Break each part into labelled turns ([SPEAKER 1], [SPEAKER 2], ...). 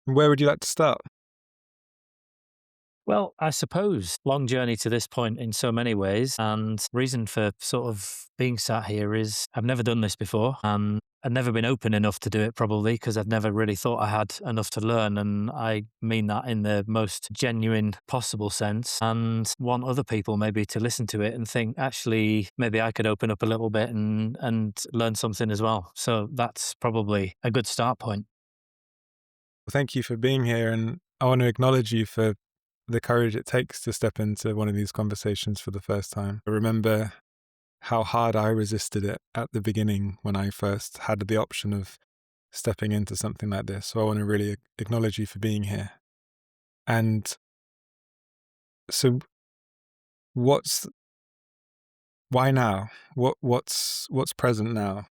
[SPEAKER 1] Where would you like to start?
[SPEAKER 2] Well, I suppose long journey to this point in so many ways. And reason for sort of being sat here is I've never done this before and I've never been open enough to do it probably because I've never really thought I had enough to learn. And I mean that in the most genuine possible sense and want other people maybe to listen to it and think, actually, maybe I could open up a little bit and learn something as well. So that's probably a good start point.
[SPEAKER 1] Thank you for being here, and I want to acknowledge you for the courage it takes to step into one of these conversations for the first time. I remember how hard I resisted it at the beginning when I first had the option of stepping into something like this. So I want to really acknowledge you for being here. And so what's why now? What's present now?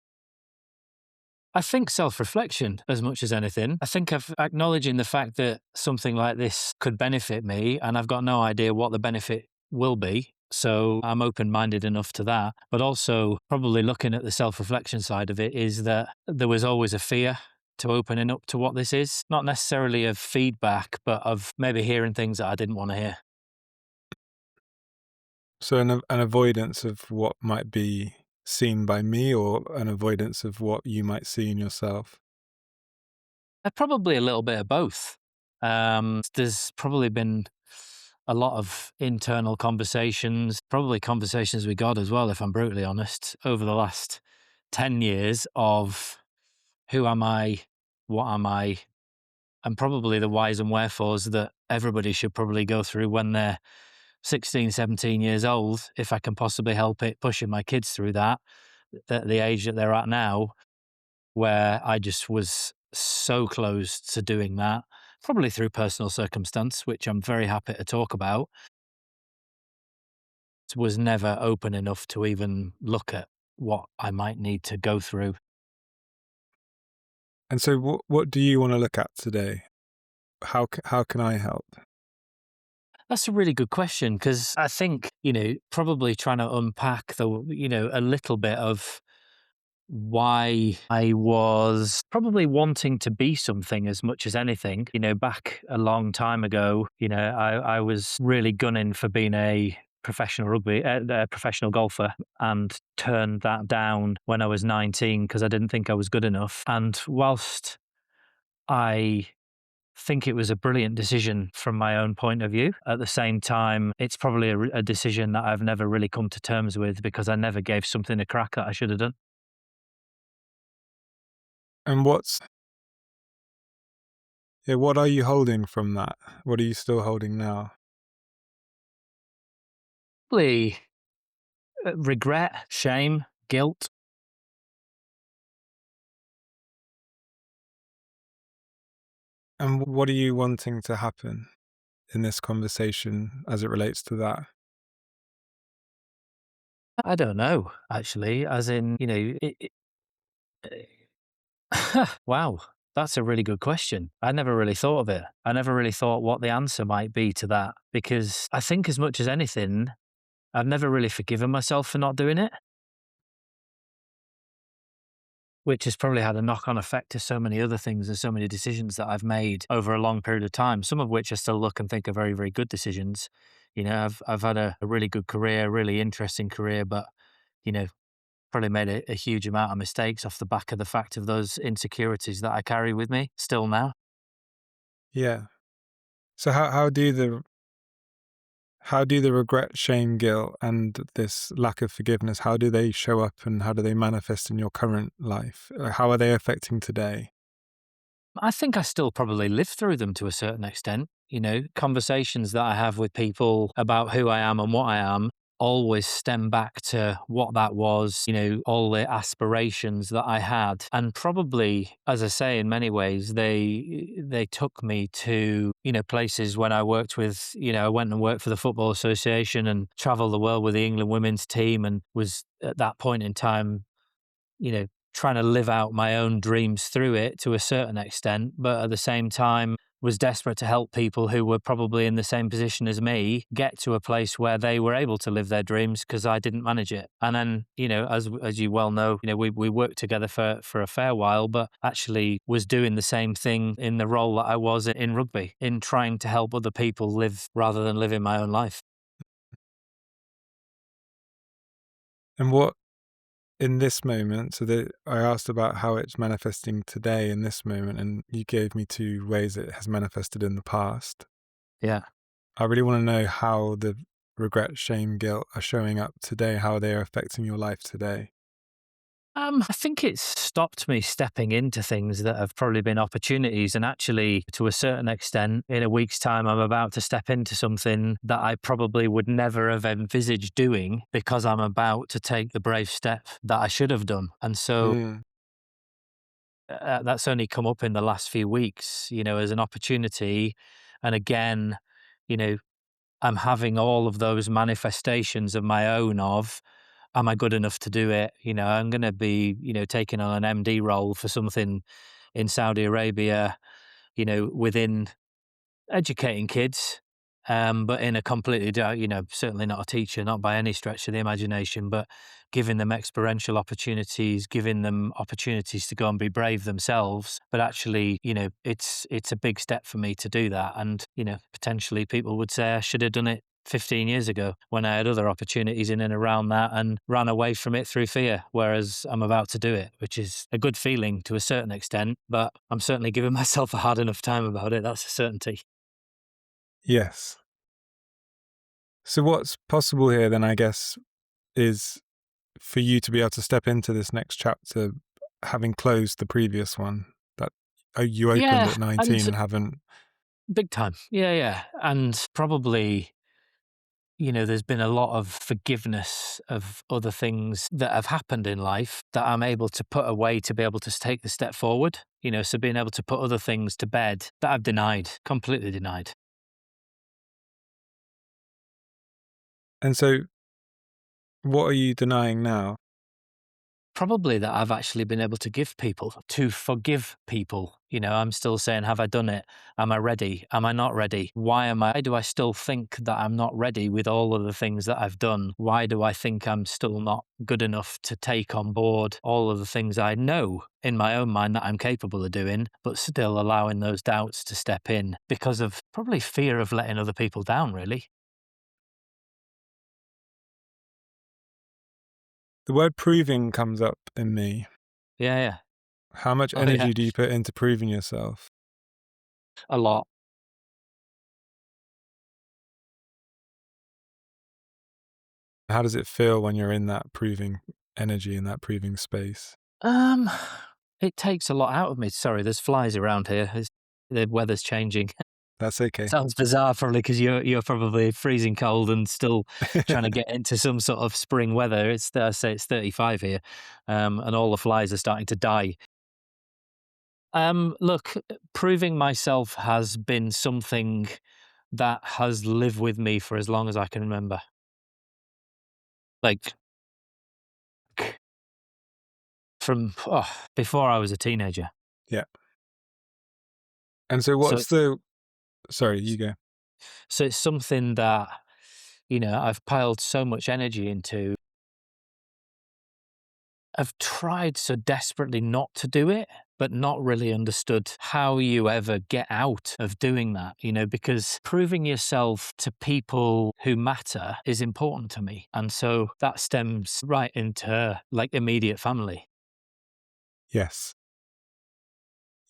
[SPEAKER 2] I think self reflection as much as anything. I think of acknowledging the fact that something like this could benefit me, and I've got no idea what the benefit will be. So I'm open minded enough to that. But also, probably looking at the self reflection side of it, is that there was always a fear to opening up to what this is. Not necessarily of feedback, but of maybe hearing things that I didn't want to hear.
[SPEAKER 1] So an avoidance of what might be seen by me, or an avoidance of what you might see in yourself?
[SPEAKER 2] Probably a little bit of both. There's probably been a lot of internal conversations, probably conversations with God as well, if I'm brutally honest, over the last 10 years of who am I, what am I, and probably the whys and wherefores that everybody should probably go through when they're 16, 17 years old, if I can possibly help it, pushing my kids through that at the age that they're at now, where I just was so close to doing that, probably through personal circumstance, which I'm very happy to talk about, was never open enough to even look at what I might need to go through.
[SPEAKER 1] And so what do you want to look at today? How can I help?
[SPEAKER 2] That's a really good question because I think, probably trying to unpack a little bit of why I was probably wanting to be something as much as anything. Back a long time ago, I was really gunning for being a professional golfer and turned that down when I was 19 because I didn't think I was good enough. And whilst I think it was a brilliant decision from my own point of view. At the same time, it's probably a decision that I've never really come to terms with because I never gave something a crack that I should have done.
[SPEAKER 1] And what are you holding from that? What are you still holding now?
[SPEAKER 2] Probably regret, shame, guilt.
[SPEAKER 1] And what are you wanting to happen in this conversation as it relates to that?
[SPEAKER 2] I don't know, actually, as in, wow, that's a really good question. I never really thought of it. I never really thought what the answer might be to that because I think, as much as anything, I've never really forgiven myself for not doing it, which has probably had a knock on effect to so many other things and so many decisions that I've made over a long period of time, some of which I still look and think are very, very good decisions. I've had a really good career, really interesting career, but, you know, probably made a huge amount of mistakes off the back of the fact of those insecurities that I carry with me still now.
[SPEAKER 1] Yeah. So how do the regret, shame, guilt, and this lack of forgiveness, how do they show up and how do they manifest in your current life? How are they affecting today?
[SPEAKER 2] I think I still probably live through them to a certain extent. Conversations that I have with people about who I am and what I am always stem back to what that was, all the aspirations that I had. And probably, as I say, in many ways, they took me to, places when I worked with, I went and worked for the Football Association and traveled the world with the England women's team and was at that point in time, you know, trying to live out my own dreams through it to a certain extent. But at the same time, was desperate to help people who were probably in the same position as me get to a place where they were able to live their dreams because I didn't manage it. And then, as you well know, we worked together for a fair while, but actually was doing the same thing in the role that I was in rugby, in trying to help other people live rather than living my own life.
[SPEAKER 1] And what in this moment, so that I asked about how it's manifesting today in this moment, and you gave me two ways it has manifested in the past.
[SPEAKER 2] Yeah.
[SPEAKER 1] I really want to know how the regret, shame, guilt are showing up today, how they are affecting your life today.
[SPEAKER 2] I think it's stopped me stepping into things that have probably been opportunities. And actually, to a certain extent, in a week's time, I'm about to step into something that I probably would never have envisaged doing because I'm about to take the brave step that I should have done. And so
[SPEAKER 1] Mm.
[SPEAKER 2] that's only come up in the last few weeks, as an opportunity. And again, you know, I'm having all of those manifestations of my own of, am I good enough to do it? I'm going to be, taking on an MD role for something in Saudi Arabia, within educating kids, but in a completely, certainly not a teacher, not by any stretch of the imagination, but giving them experiential opportunities, giving them opportunities to go and be brave themselves. But actually, it's a big step for me to do that. And, potentially people would say I should have done it 15 years ago when I had other opportunities in and around that and ran away from it through fear, whereas I'm about to do it, which is a good feeling to a certain extent, but I'm certainly giving myself a hard enough time about it. That's a certainty.
[SPEAKER 1] Yes. So what's possible here then, I guess, is for you to be able to step into this next chapter having closed the previous one that you opened
[SPEAKER 2] Yeah,
[SPEAKER 1] at
[SPEAKER 2] and
[SPEAKER 1] 19 and haven't.
[SPEAKER 2] big time. Yeah, yeah. And probably, there's been a lot of forgiveness of other things that have happened in life that I'm able to put away to be able to take the step forward. So being able to put other things to bed that I've denied, completely denied.
[SPEAKER 1] And so what are you denying now?
[SPEAKER 2] Probably that I've actually been able to give people, to forgive people. I'm still saying, have I done it? Am I ready? Am I not ready? Why do I still think that I'm not ready with all of the things that I've done? Why do I think I'm still not good enough to take on board all of the things I know in my own mind that I'm capable of doing, but still allowing those doubts to step in because of probably fear of letting other people down, really?
[SPEAKER 1] The word proving comes up in me.
[SPEAKER 2] Yeah, yeah.
[SPEAKER 1] How much
[SPEAKER 2] Oh, yeah.
[SPEAKER 1] energy do you put into proving yourself?
[SPEAKER 2] A lot.
[SPEAKER 1] How does it feel when you're in that proving energy, in that proving space?
[SPEAKER 2] Um, it takes a lot out of me. Sorry, there's flies around here. The weather's changing.
[SPEAKER 1] That's okay.
[SPEAKER 2] Sounds bizarre, probably because you're probably freezing cold and still trying to get into some sort of spring weather. I say it's 35 here, and all the flies are starting to die. Look, proving myself has been something that has lived with me for as long as I can remember. Like from before I was a teenager.
[SPEAKER 1] Yeah. And so
[SPEAKER 2] So
[SPEAKER 1] what's the sorry, you go.
[SPEAKER 2] So it's something that, I've piled so much energy into. I've tried so desperately not to do it, but not really understood how you ever get out of doing that, because proving yourself to people who matter is important to me. And so that stems right into like immediate family.
[SPEAKER 1] Yes.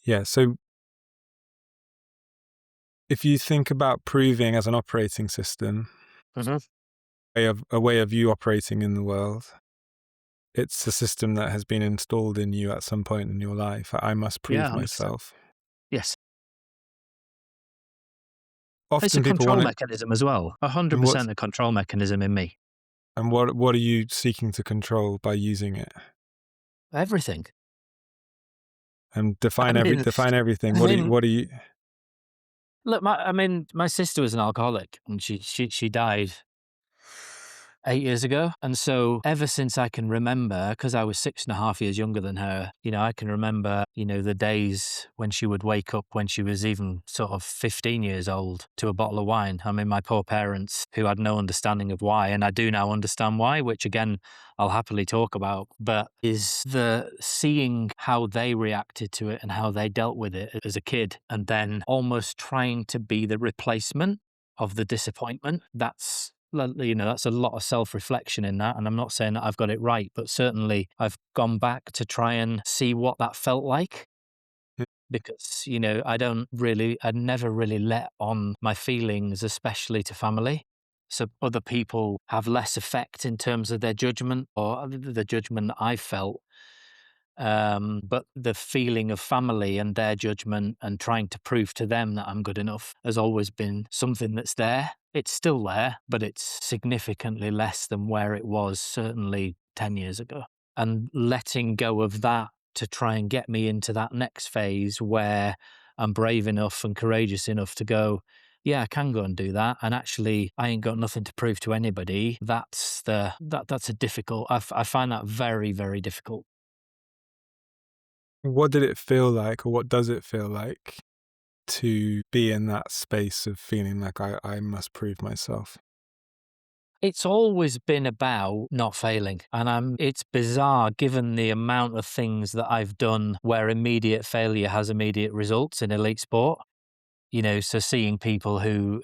[SPEAKER 1] Yeah. So if you think about proving as an operating system,
[SPEAKER 2] Hmm.
[SPEAKER 1] a way of you operating in the world, it's a system that has been installed in you at some point in your life. I must
[SPEAKER 2] Yeah,
[SPEAKER 1] prove
[SPEAKER 2] 100%.
[SPEAKER 1] myself.
[SPEAKER 2] Yes. It's a
[SPEAKER 1] Often people
[SPEAKER 2] control
[SPEAKER 1] want to,
[SPEAKER 2] mechanism as well.
[SPEAKER 1] and
[SPEAKER 2] 100% a control mechanism in me.
[SPEAKER 1] what are you seeking to control by using it?
[SPEAKER 2] Everything.
[SPEAKER 1] And
[SPEAKER 2] I mean,
[SPEAKER 1] define everything.
[SPEAKER 2] I mean,
[SPEAKER 1] What do you
[SPEAKER 2] look, my sister was an alcoholic, and she died 8 years ago. And so ever since I can remember, because I was 6.5 years younger than her, I can remember, the days when she would wake up when she was even sort of 15 years old to a bottle of wine. I mean, my poor parents who had no understanding of why, and I do now understand why, which again, I'll happily talk about, but is the seeing how they reacted to it and how they dealt with it as a kid, and then almost trying to be the replacement of the disappointment. That's a lot of self-reflection in that. And I'm not saying that I've got it right, but certainly I've gone back to try and see what that felt like.
[SPEAKER 1] Mm.
[SPEAKER 2] Because, I never really let on my feelings, especially to family. So other people have less effect in terms of their judgment or the judgment that I felt. But the feeling of family and their judgment and trying to prove to them that I'm good enough has always been something that's there. It's still there, but it's significantly less than where it was certainly 10 years ago. And letting go of that to try and get me into that next phase where I'm brave enough and courageous enough to go, yeah, I can go and do that. And actually, I ain't got nothing to prove to anybody. That's a difficult. I find that very, very difficult.
[SPEAKER 1] What did it feel like, or what does it feel like to be in that space of feeling like I must prove myself?
[SPEAKER 2] It's always been about not failing. And it's bizarre given the amount of things that I've done where immediate failure has immediate results in elite sport. So seeing people who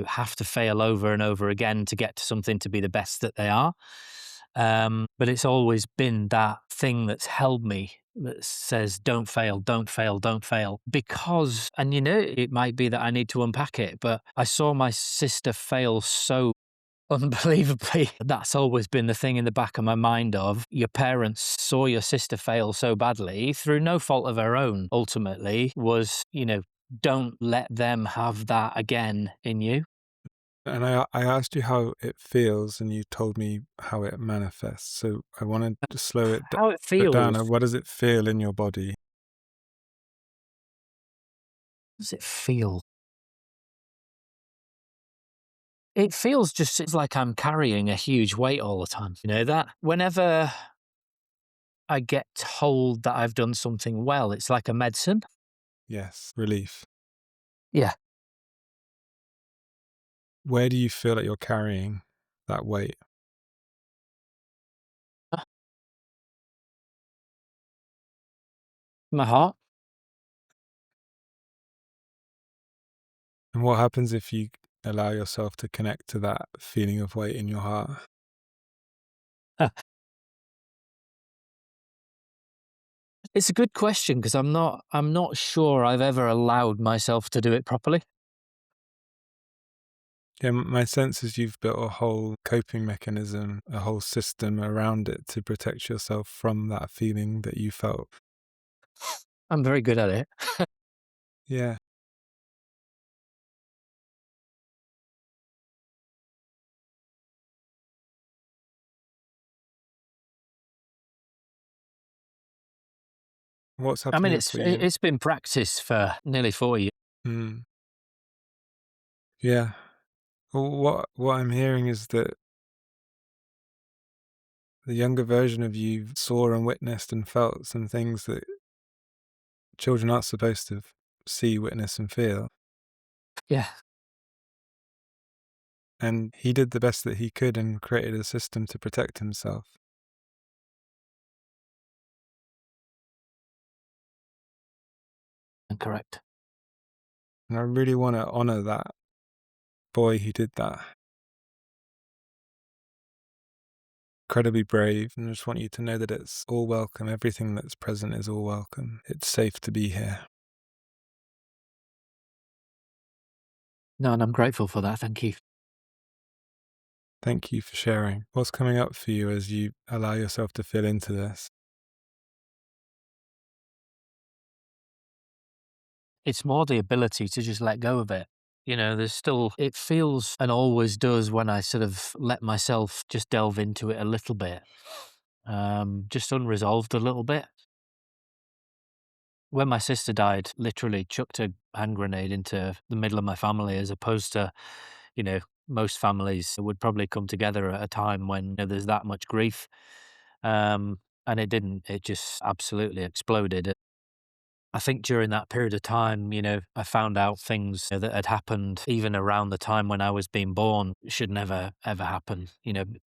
[SPEAKER 2] have to fail over and over again to get to something to be the best that they are. But it's always been that thing that's held me that says, don't fail, don't fail, don't fail. Because, and it might be that I need to unpack it, but I saw my sister fail so unbelievably. That's always been the thing in the back of my mind of your parents saw your sister fail so badly through no fault of her own, ultimately, don't let them have that again in you.
[SPEAKER 1] And I asked you how it feels, and you told me how it manifests. So I wanted to
[SPEAKER 2] How it
[SPEAKER 1] slow it down.
[SPEAKER 2] feels,
[SPEAKER 1] What does it feel in your body?
[SPEAKER 2] does it feel? It feels just it's like I'm carrying a huge weight all the time. That whenever I get told that I've done something well, it's like a medicine.
[SPEAKER 1] Yes, relief.
[SPEAKER 2] Yeah.
[SPEAKER 1] Where do you feel like you're carrying that weight?
[SPEAKER 2] My heart.
[SPEAKER 1] And what happens if you allow yourself to connect to that feeling of weight in your heart?
[SPEAKER 2] It's a good question because I'm not sure I've ever allowed myself to do it properly.
[SPEAKER 1] Yeah, my sense is you've built a whole coping mechanism, a whole system around it to protect yourself from that feeling that you felt.
[SPEAKER 2] I'm very good at it.
[SPEAKER 1] Yeah. What's
[SPEAKER 2] I mean,
[SPEAKER 1] happening
[SPEAKER 2] it's
[SPEAKER 1] for you?
[SPEAKER 2] it's been practice for nearly 4 years.
[SPEAKER 1] Mm, yeah. Well, what I'm hearing is that the younger version of you saw and witnessed and felt some things that children aren't supposed to see, witness, and feel.
[SPEAKER 2] Yeah,
[SPEAKER 1] And he did the best that he could and created a system to protect himself.
[SPEAKER 2] correct.
[SPEAKER 1] And I really want to honor that boy who did that. Incredibly brave. And I just want you to know that it's all welcome. Everything that's present is all welcome. It's safe to be here.
[SPEAKER 2] No, and I'm grateful for that. Thank you.
[SPEAKER 1] Thank you for sharing. What's coming up for you as you allow yourself to feel into this?
[SPEAKER 2] It's more the ability to just let go of it. It feels and always does when I sort of let myself just delve into it a little bit, just unresolved a little bit. When my sister died, literally chucked a hand grenade into the middle of my family as opposed to, most families would probably come together at a time when there's that much grief. And it didn't. It just absolutely exploded. I think during that period of time, I found out things that had happened even around the time when I was being born should never, ever happen,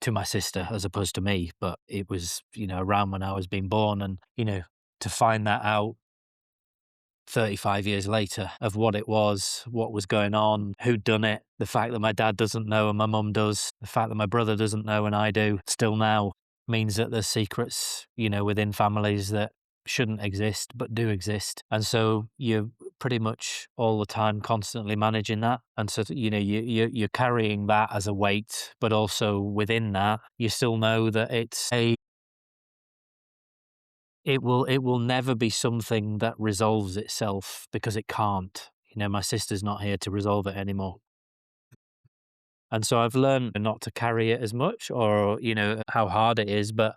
[SPEAKER 2] to my sister as opposed to me. But it was, around when I was being born. And, to find that out 35 years later of what was going on, who'd done it, the fact that my dad doesn't know and my mum does, the fact that my brother doesn't know and I do still now means that there's secrets, within families that shouldn't exist but do exist. And so you're pretty much all the time constantly managing that. And so, you're carrying that as a weight, but also within that, you still know that it will never be something that resolves itself because it can't. My sister's not here to resolve it anymore. And so I've learned not to carry it as much or, how hard it is. But,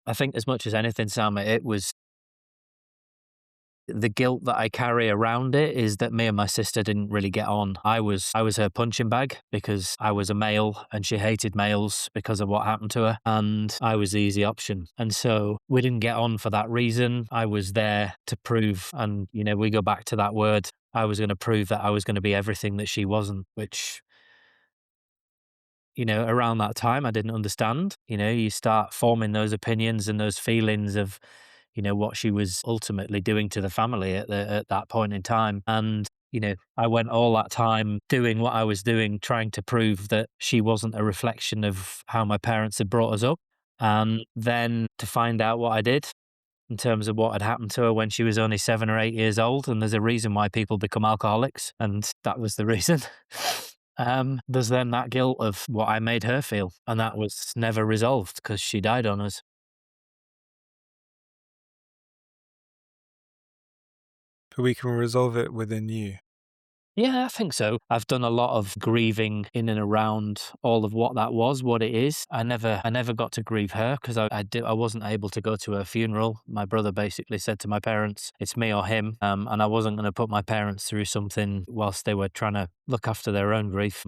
[SPEAKER 2] I think as much as anything, Sam, it was the guilt that I carry around it is that me and my sister didn't really get on. I was her punching bag because I was a male and she hated males because of what happened to her, and I was the easy option. And so we didn't get on for that reason. I was there to prove, and we go back to that word. I was going to prove that I was going to be everything that she wasn't, which around that time I didn't understand. You start forming those opinions and those feelings of what she was ultimately doing to the family at that point in time. And, I went all that time doing what I was doing, trying to prove that she wasn't a reflection of how my parents had brought us up. And then to find out what I did in terms of what had happened to her when she was only 7 or 8 years old. And there's a reason why people become alcoholics. And that was the reason. There's then that guilt of what I made her feel. And that was never resolved because she died on us.
[SPEAKER 1] But we can resolve it within you.
[SPEAKER 2] Yeah, I think so. I've done a lot of grieving in and around all of what that was, what it is. I never got to grieve her because I wasn't able to go to her funeral. My brother basically said to my parents, "It's me or him," and I wasn't going to put my parents through something whilst they were trying to look after their own grief.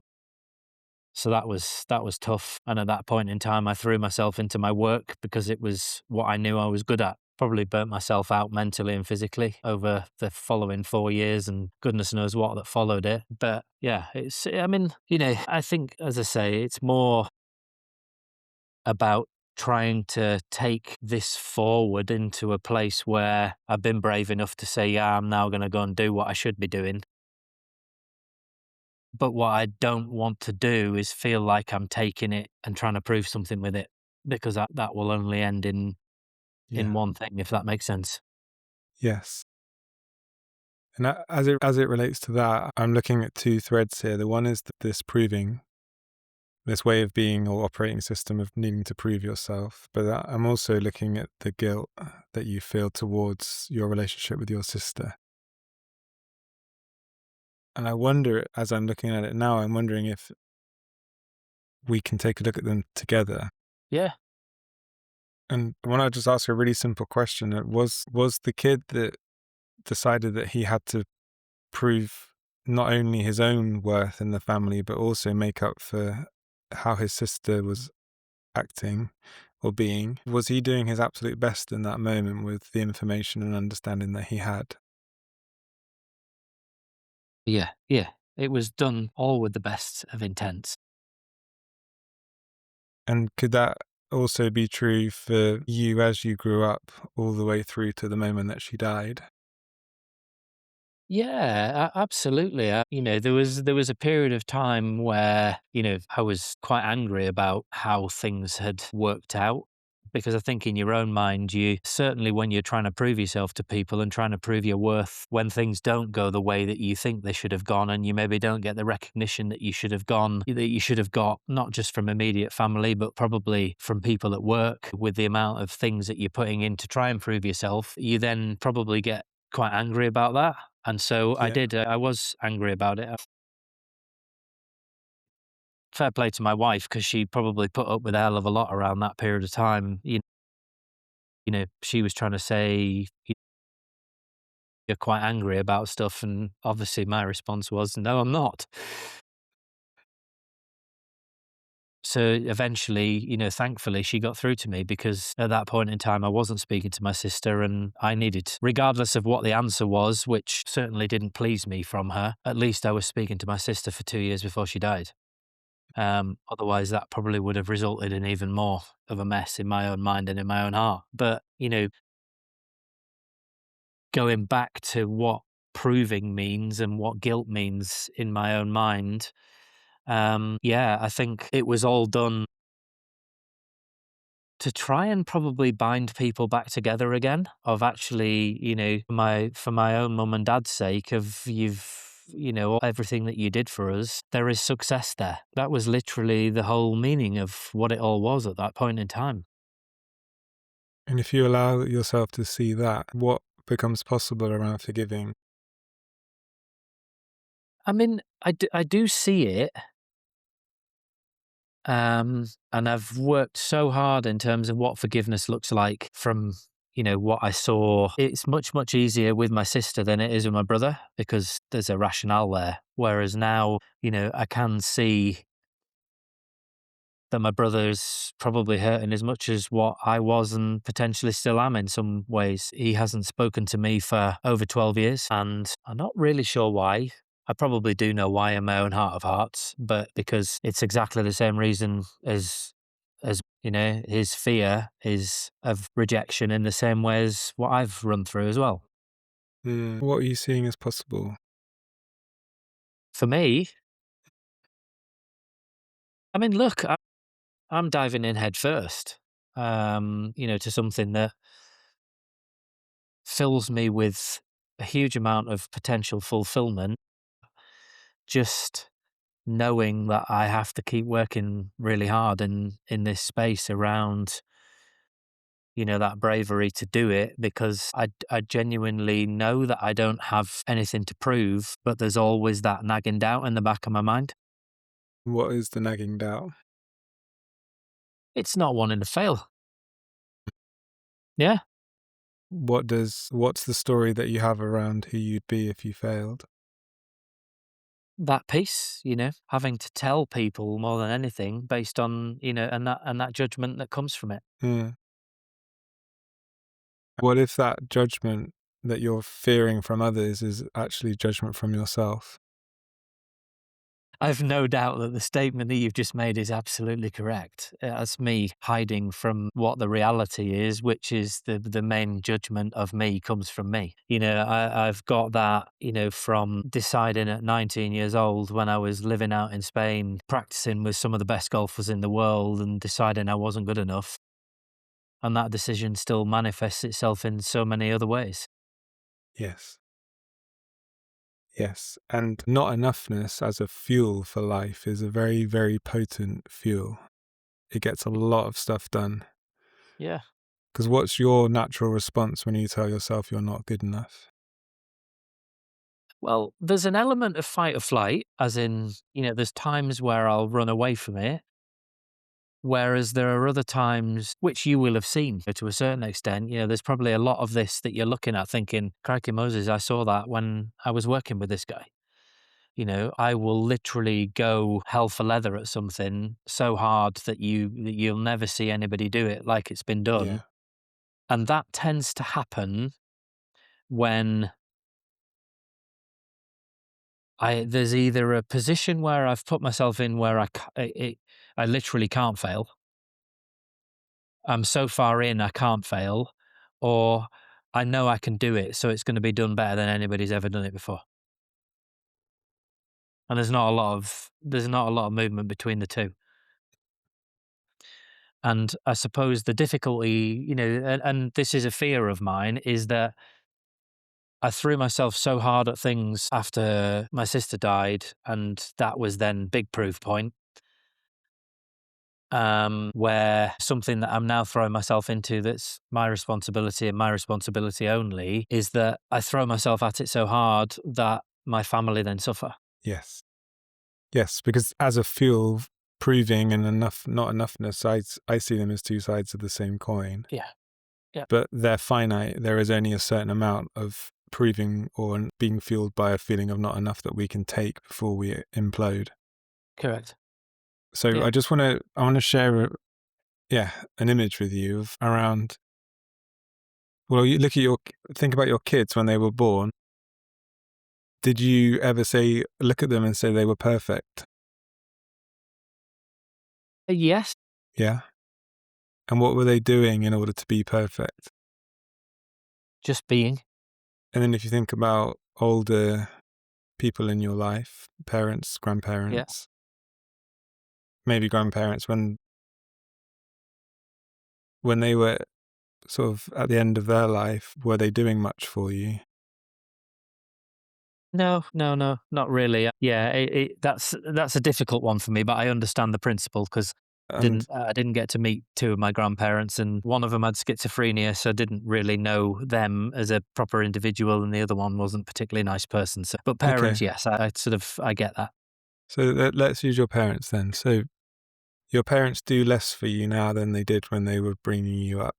[SPEAKER 2] So that was tough. And at that point in time, I threw myself into my work because it was what I knew I was good at. Probably burnt myself out mentally and physically over the following 4 years, and goodness knows what that followed it. But yeah, I mean, I think, as I say, it's more about trying to take this forward into a place where I've been brave enough to say, yeah, I'm now going to go and do what I should be doing. But what I don't want to do is feel like I'm taking it and trying to prove something with it, because that will only end in
[SPEAKER 1] Yeah.
[SPEAKER 2] one thing, if that makes sense.
[SPEAKER 1] Yes. And as it relates to that, I'm looking at two threads here. The one is this proving, this way of being or operating system of needing to prove yourself. But I'm also looking at the guilt that you feel towards your relationship with your sister. And I wonder, as I'm looking at it now, I'm wondering if we can take a look at them together.
[SPEAKER 2] Yeah.
[SPEAKER 1] And I want to just ask a really simple question. Was the kid that decided that he had to prove not only his own worth in the family, but also make up for how his sister was acting or being? Was he doing his absolute best in that moment with the information and understanding that he had?
[SPEAKER 2] Yeah. Yeah. It was done all with the best of intents.
[SPEAKER 1] And could that also be true for you as you grew up all the way through to the moment that she died?
[SPEAKER 2] Yeah, absolutely. There was a period of time where I was quite angry about how things had worked out, because I think in your own mind, you certainly, when you're trying to prove yourself to people and trying to prove your worth, when things don't go the way that you think they should have gone, and you maybe don't get the recognition that you should have got, not just from immediate family, but probably from people at work, with the amount of things that you're putting in to try and prove yourself, you then probably get quite angry about that. And so I
[SPEAKER 1] Yeah.
[SPEAKER 2] did. I was angry about it. Fair play to my wife, because she probably put up with a hell of a lot around that period of time. She was trying to say, you're quite angry about stuff, and obviously my response was, no, I'm not. to eventually, thankfully she got through to me, because at that point in time I wasn't speaking to my sister, and I needed, regardless of what the answer was, which certainly didn't please me from her, at least I was speaking to my sister for 2 years before she died. Otherwise, that probably would have resulted in even more of a mess in my own mind and in my own heart. But, going back to what proving means and what guilt means in my own mind, yeah, I think it was all done to try and probably bind people back together again, of actually, for my own mum and dad's sake, of everything that you did for us, there is success there. That was literally the whole meaning of what it all was at that point in time.
[SPEAKER 1] And if you allow yourself to see that, what becomes possible around forgiving?
[SPEAKER 2] I mean, I do see it. And I've worked so hard in terms of what forgiveness looks like from, what I saw. It's much, much easier with my sister than it is with my brother, because there's a rationale there. Whereas now, I can see that my brother's probably hurting as much as what I was and potentially still am in some ways. He hasn't spoken to me for over 12 years, and I'm not really sure why. I probably do know why in my own heart of hearts, but because it's exactly the same reason as his fear is of rejection, in the same way as what I've run through as well.
[SPEAKER 1] What are you seeing as possible?
[SPEAKER 2] For me, I mean, look, I'm diving in head first, to something that fills me with a huge amount of potential fulfillment, just knowing that I have to keep working really hard in this space around, that bravery to do it, because I genuinely know that I don't have anything to prove, but there's always that nagging doubt in the back of my mind.
[SPEAKER 1] What is the nagging doubt?
[SPEAKER 2] It's not wanting to fail. Yeah.
[SPEAKER 1] What's the story that you have around who you'd be if you failed?
[SPEAKER 2] That piece, having to tell people more than anything based on, and that judgment that comes from it.
[SPEAKER 1] Yeah. What if that judgment that you're fearing from others is actually judgment from yourself?
[SPEAKER 2] I've no doubt that the statement that you've just made is absolutely correct. That's me hiding from what the reality is, which is the main judgment of me comes from me. I've got that, from deciding at 19 years old, when I was living out in Spain, practicing with some of the best golfers in the world, and deciding I wasn't good enough. And that decision still manifests itself in so many other ways.
[SPEAKER 1] Yes. Yes. And not enoughness as a fuel for life is a very, very potent fuel. It gets a lot of stuff done.
[SPEAKER 2] Yeah.
[SPEAKER 1] Because what's your natural response when you tell yourself you're not good enough?
[SPEAKER 2] Well, there's an element of fight or flight, as in, there's times where I'll run away from it. Whereas there are other times, which you will have seen to a certain extent, there's probably a lot of this that you're looking at thinking, crikey Moses, I saw that when I was working with this guy. I will literally go hell for leather at something so hard that you'll never see anybody do it like it's been done.
[SPEAKER 1] Yeah.
[SPEAKER 2] And that tends to happen when there's either a position where I've put myself in where I literally can't fail. I'm so far in, I can't fail, or I know I can do it, so it's going to be done better than anybody's ever done it before. And there's not a lot of movement between the two. And I suppose the difficulty, and this is a fear of mine, is that I threw myself so hard at things after my sister died, and that was then big proof point. Where something that I'm now throwing myself into, that's my responsibility and my responsibility only, is that I throw myself at it so hard that my family then suffer.
[SPEAKER 1] Yes. Yes. Because as a fuel, proving and not enoughness, I see them as two sides of the same coin.
[SPEAKER 2] Yeah. Yeah.
[SPEAKER 1] But they're finite. There is only a certain amount of proving or being fueled by a feeling of not enough that we can take before we implode.
[SPEAKER 2] Correct.
[SPEAKER 1] So
[SPEAKER 2] Yeah.
[SPEAKER 1] I want to share yeah, an image with you of around. Well, you look at think about your kids when they were born. Did you ever look at them and say they were perfect?
[SPEAKER 2] Yes,
[SPEAKER 1] Yeah. And what were they doing in order to be perfect?
[SPEAKER 2] just being.
[SPEAKER 1] And then if you think about older people in your life, parents,
[SPEAKER 2] Yeah.
[SPEAKER 1] grandparents, maybe grandparents, when they were sort of at the end of their life, were they doing much for you?
[SPEAKER 2] No, no, no, not really. Yeah, that's a difficult one for me, but I understand the principle because
[SPEAKER 1] And
[SPEAKER 2] I didn't get to meet two of my grandparents, and one of them had schizophrenia, so I didn't really know them as a proper individual, and the other one wasn't a particularly nice person. So, but parents,
[SPEAKER 1] okay,
[SPEAKER 2] yes, I sort of I get that.
[SPEAKER 1] so let's use your parents then. So your parents do less for you now than they did when they were bringing you up.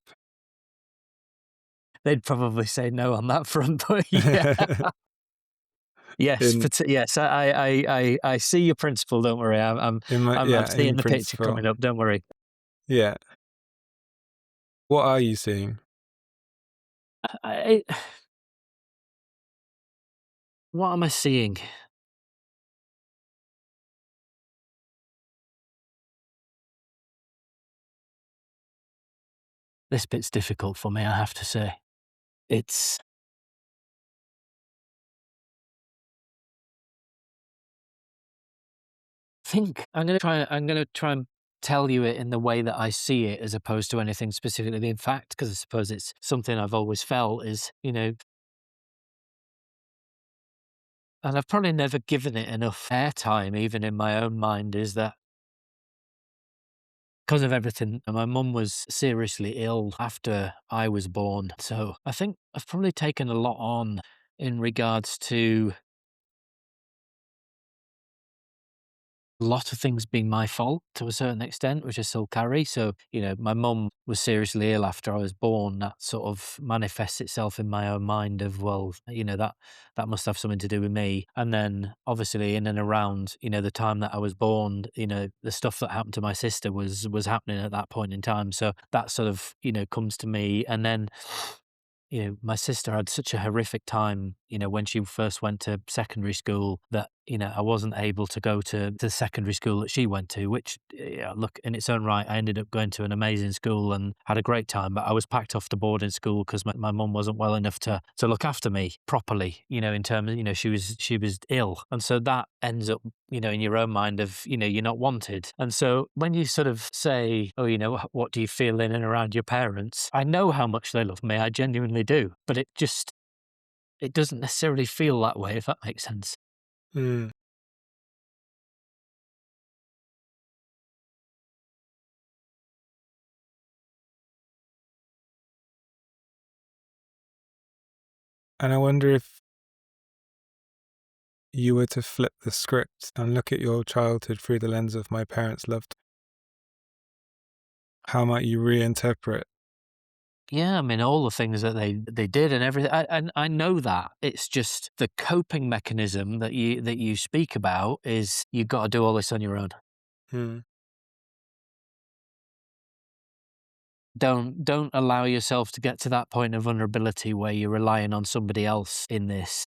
[SPEAKER 2] They'd probably say no on that front, but yeah, yes,
[SPEAKER 1] in
[SPEAKER 2] yes, I see your principle. Don't worry, I'm
[SPEAKER 1] yeah,
[SPEAKER 2] seeing
[SPEAKER 1] in
[SPEAKER 2] the picture
[SPEAKER 1] principle,
[SPEAKER 2] coming up. Don't worry.
[SPEAKER 1] yeah. What are you seeing?
[SPEAKER 2] I, what am I seeing? This bit's difficult for me, I have to say. It's think I'm gonna try and tell you it in the way that I see it as opposed to anything specifically in fact, because I suppose it's something I've always felt is, and I've probably never given it enough airtime even in my own mind, is that because of everything, my mum was seriously ill after I was born. So I think I've probably taken a lot on in regards to a lot of things being my fault to a certain extent, which I still carry. So, my mum was seriously ill after I was born. That sort of manifests itself in my own mind of, well, that must have something to do with me. And then obviously in and around, the time that I was born, the stuff that happened to my sister was happening at that point in time. So that sort of, comes to me. And then my sister had such a horrific time, when she first went to secondary school that, I wasn't able to go to the secondary school that she went to, which, yeah, look, in its own right, I ended up going to an amazing school and had a great time, but I was packed off to boarding school because my mum wasn't well enough to look after me properly, in terms of, she was ill. And so that ends up, in your own mind of, you're not wanted. And so when you sort of say, oh, what do you feel in and around your parents? I know how much they love me. I genuinely do. But it doesn't necessarily feel that way, if that makes sense.
[SPEAKER 1] Mm. And I wonder if you were to flip the script and look at your childhood through the lens of my parents loved, how might you reinterpret?
[SPEAKER 2] Yeah, I mean, all the things that they did and everything, and I know that. It's just the coping mechanism that you speak about is you've got to do all this on your own.
[SPEAKER 1] Mm.
[SPEAKER 2] Don't allow yourself to get to that point of vulnerability where you're relying on somebody else in this,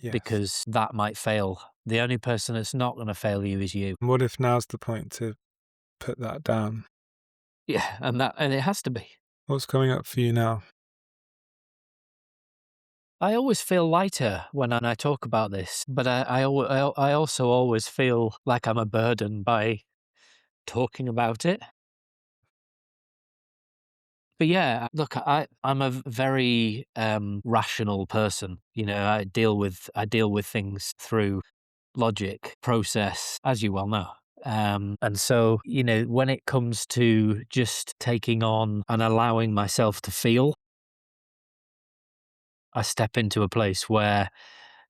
[SPEAKER 1] Yes.
[SPEAKER 2] because that might fail. The only person that's not going to fail you is you.
[SPEAKER 1] And what if now's the point to put that down?
[SPEAKER 2] Yeah, and it has to be.
[SPEAKER 1] What's coming up for you now?
[SPEAKER 2] I always feel lighter when I talk about this, but I also always feel like I'm a burden by talking about it. But yeah, look, I'm a very rational person. I deal with things through logic, process, as you well know. And so, when it comes to just taking on and allowing myself to feel, I step into a place where,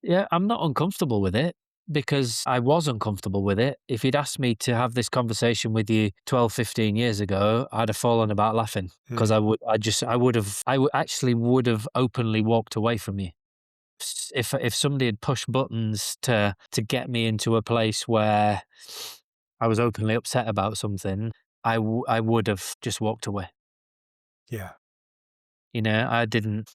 [SPEAKER 2] yeah, I'm not uncomfortable with it because I was uncomfortable with it. If you'd asked me to have this conversation with you 12, 15 years ago, I'd have fallen about laughing because
[SPEAKER 1] Mm.
[SPEAKER 2] actually would have openly walked away from you. If somebody had pushed buttons to get me into a place where I was openly upset about something, I would have just walked away.
[SPEAKER 1] Yeah.
[SPEAKER 2] I didn't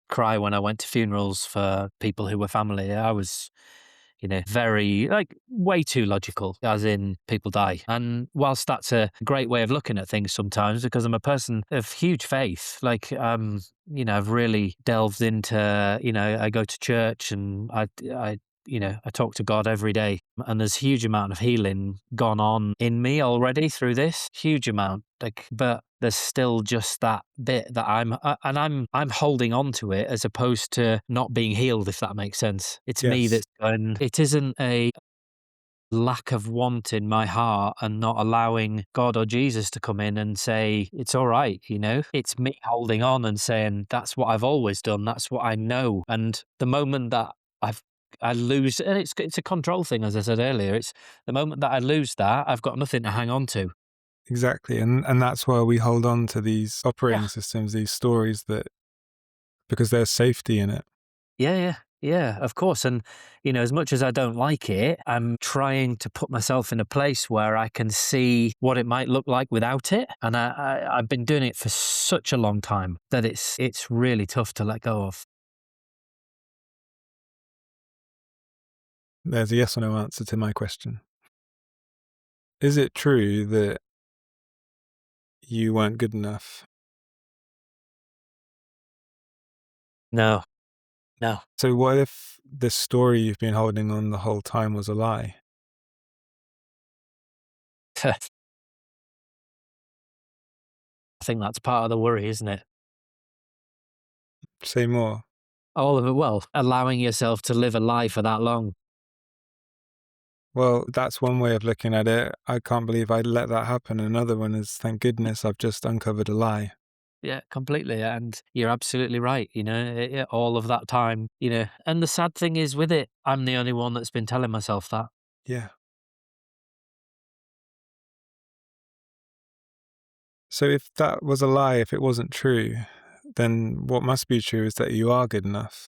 [SPEAKER 2] cry when I went to funerals for people who were family. I was, very, like, way too logical, as in people die. And whilst that's a great way of looking at things sometimes, because I'm a person of huge faith, like, I've really delved into, I go to church and I talk to God every day, and there's huge amount of healing gone on in me already through this, huge amount. Like, but there's still just that bit that I'm holding on to it as opposed to not being healed, if that makes sense. It's me
[SPEAKER 1] Yes.
[SPEAKER 2] that's going. It isn't a lack of want in my heart and not allowing God or Jesus to come in and say, it's all right, It's me holding on and saying, that's what I've always done. That's what I know. And the moment that I lose, and it's a control thing, as I said earlier. It's the moment that I lose that, I've got nothing to hang on to.
[SPEAKER 1] Exactly. And that's why we hold on to these
[SPEAKER 2] Yeah.
[SPEAKER 1] operating systems, these stories that because there's safety in it.
[SPEAKER 2] Yeah, yeah, yeah, of course. And, as much as I don't like it, I'm trying to put myself in a place where I can see what it might look like without it. And I've been doing it for such a long time that it's really tough to let go of.
[SPEAKER 1] There's a yes or no answer to my question. Is it true that you weren't good enough?
[SPEAKER 2] No, no.
[SPEAKER 1] So what if the story you've been holding on the whole time was a lie?
[SPEAKER 2] I think that's part of the worry, isn't it?
[SPEAKER 1] Say more.
[SPEAKER 2] All of it. Well, allowing yourself to live a lie for that long.
[SPEAKER 1] Well, that's one way of looking at it. I can't believe I let that happen. Another one is, thank goodness I've just uncovered a lie.
[SPEAKER 2] Yeah, completely. And you're absolutely right. All of that time, and the sad thing is with it, I'm the only one that's been telling myself that.
[SPEAKER 1] Yeah. So if that was a lie, if it wasn't true, then what must be true is that you are good enough.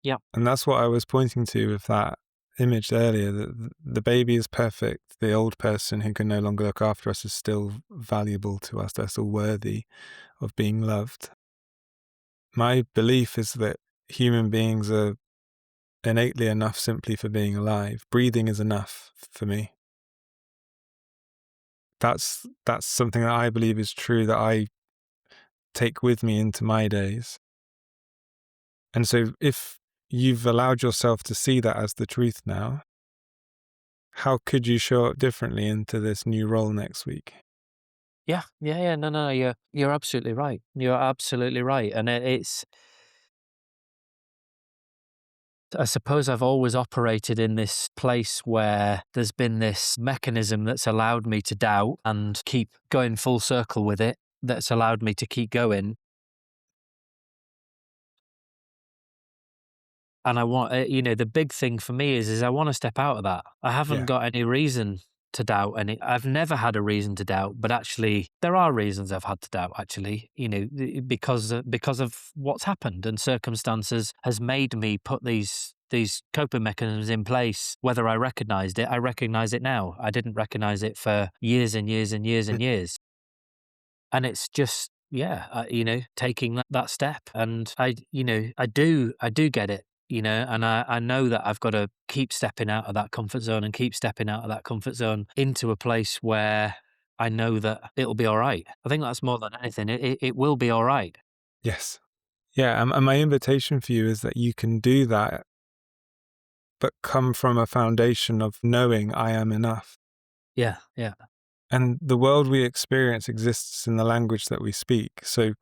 [SPEAKER 2] Yeah.
[SPEAKER 1] And that's what I was pointing to with that image earlier, that the baby is perfect. The old person who can no longer look after us is still valuable to us. They're still worthy of being loved. My belief is that human beings are innately enough simply for being alive. Breathing is enough for me. That's something that I believe is true, that I take with me into my days. And so if you've allowed yourself to see that as the truth now, how could you show up differently into this new role next week?
[SPEAKER 2] Yeah, yeah, yeah. No, no, you're absolutely right. You're absolutely right. And I suppose I've always operated in this place where there's been this mechanism that's allowed me to doubt and keep going full circle with it, that's allowed me to keep going. And I want, the big thing for me is I want to step out of that. I haven't
[SPEAKER 1] Yeah.
[SPEAKER 2] got any reason to doubt any. I've never had a reason to doubt, but actually, there are reasons I've had to doubt. Actually, because of what's happened and circumstances has made me put these coping mechanisms in place. Whether I recognized it, I recognize it now. I didn't recognize it for years and years and years
[SPEAKER 1] Mm.
[SPEAKER 2] and years. And it's just, yeah, taking that step. And I do get it, and I know that I've got to keep stepping out of that comfort zone and keep stepping out of that comfort zone into a place where I know that it'll be all right. I think that's more than anything. It will be all right.
[SPEAKER 1] Yes. Yeah. And my invitation for you is that you can do that, but come from a foundation of knowing I am enough.
[SPEAKER 2] Yeah. Yeah.
[SPEAKER 1] And the world we experience exists in the language that we speak. So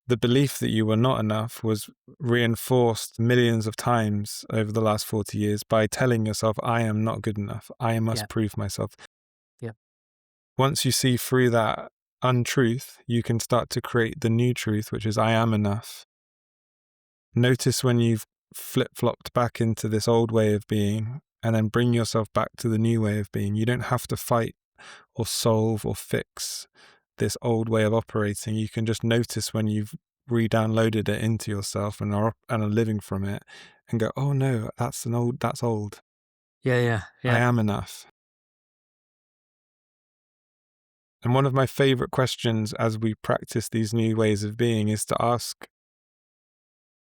[SPEAKER 1] the belief that you were not enough was reinforced millions of times over the last 40 years by telling yourself, I am not good enough. I
[SPEAKER 2] Yeah.
[SPEAKER 1] must prove myself.
[SPEAKER 2] Yeah.
[SPEAKER 1] Once you see through that untruth, you can start to create the new truth, which is I am enough. Notice when you've flip-flopped back into this old way of being and then bring yourself back to the new way of being. You don't have to fight or solve or fix this old way of operating. You can just notice when you've re-downloaded it into yourself and are living from it, and go, oh no, that's old.
[SPEAKER 2] Yeah, yeah,
[SPEAKER 1] I
[SPEAKER 2] yeah,
[SPEAKER 1] am enough. And one of my favorite questions as we practice these new ways of being is to ask,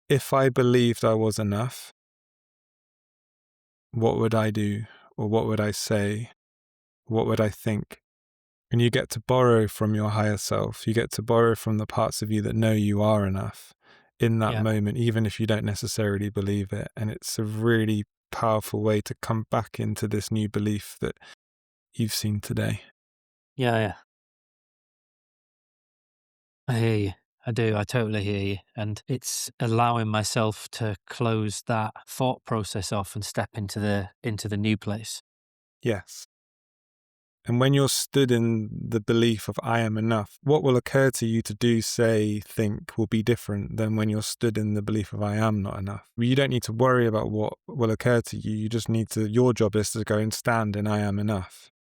[SPEAKER 1] if I believed I was enough, what would I do? Or what would I say? What would I think? And you get to borrow from your higher self. You get to borrow from the parts of you that know you are enough in that
[SPEAKER 2] yeah,
[SPEAKER 1] moment, even if you don't necessarily believe it. And it's a really powerful way to come back into this new belief that you've seen today.
[SPEAKER 2] yeah, yeah. I hear you. I do. I totally hear you. And it's allowing myself to close that thought process off and step into the new place.
[SPEAKER 1] Yes. And when you're stood in the belief of I am enough, what will occur to you to do, say, think will be different than when you're stood in the belief of I am not enough. You don't need to worry about what will occur to you. You just need to, your job is to go and stand in I am enough.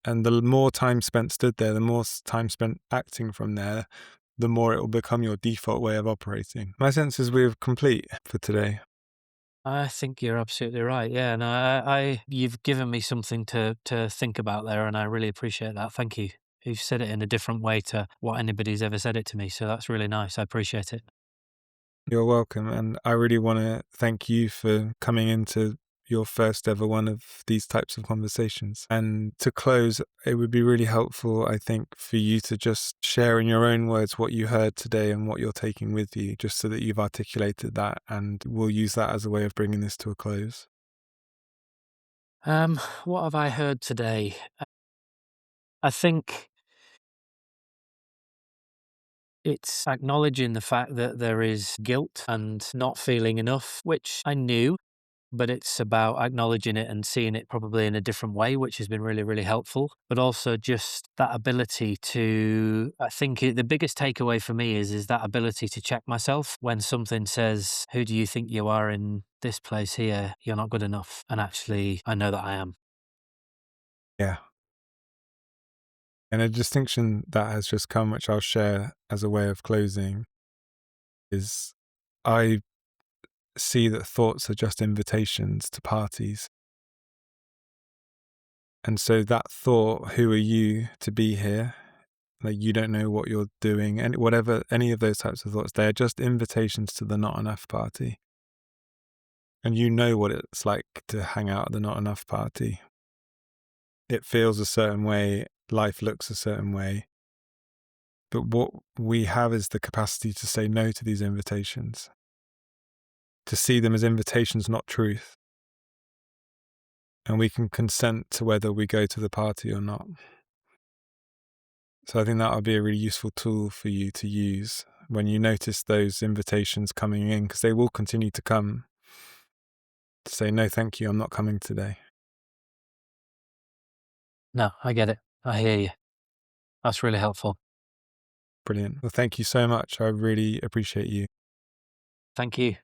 [SPEAKER 1] And the more time spent stood there, the more time spent acting from there, the more it will become your default way of operating. My sense is we're complete for today.
[SPEAKER 2] I think you're absolutely right. Yeah, no, you've given me something to think about there, and I really appreciate that. Thank you. You've said it in a different way to what anybody's ever said it to me, so that's really nice. I appreciate it.
[SPEAKER 1] You're welcome. And I really want to thank you for coming into your first ever one of these types of conversations. And to close, it would be really helpful, I think, for you to just share in your own words what you heard today and what you're taking with you, just so that you've articulated that. And we'll use that as a way of bringing this to a close.
[SPEAKER 2] What have I heard today? I think it's acknowledging the fact that there is guilt and not feeling enough, which I knew, but it's about acknowledging it and seeing it probably in a different way, which has been really, really helpful. But also just that ability to, I think the biggest takeaway for me is that ability to check myself when something says, who do you think you are in this place here? You're not good enough. And actually, I know that I am.
[SPEAKER 1] Yeah. And a distinction that has just come, which I'll share as a way of closing, is I see that thoughts are just invitations to parties. And so that thought, who are you to be here? Like you don't know what you're doing, and whatever, any of those types of thoughts, they're just invitations to the not enough party. And you know what it's like to hang out at the not enough party. It feels a certain way, life looks a certain way. But what we have is the capacity to say no to these invitations, to see them as invitations, not truth. And we can consent to whether we go to the party or not. So I think that would be a really useful tool for you to use when you notice those invitations coming in, because they will continue to come, to say, no, thank you, I'm not coming today.
[SPEAKER 2] No, I get it. I hear you. That's really helpful.
[SPEAKER 1] Brilliant. Well, thank you so much. I really appreciate you.
[SPEAKER 2] Thank you.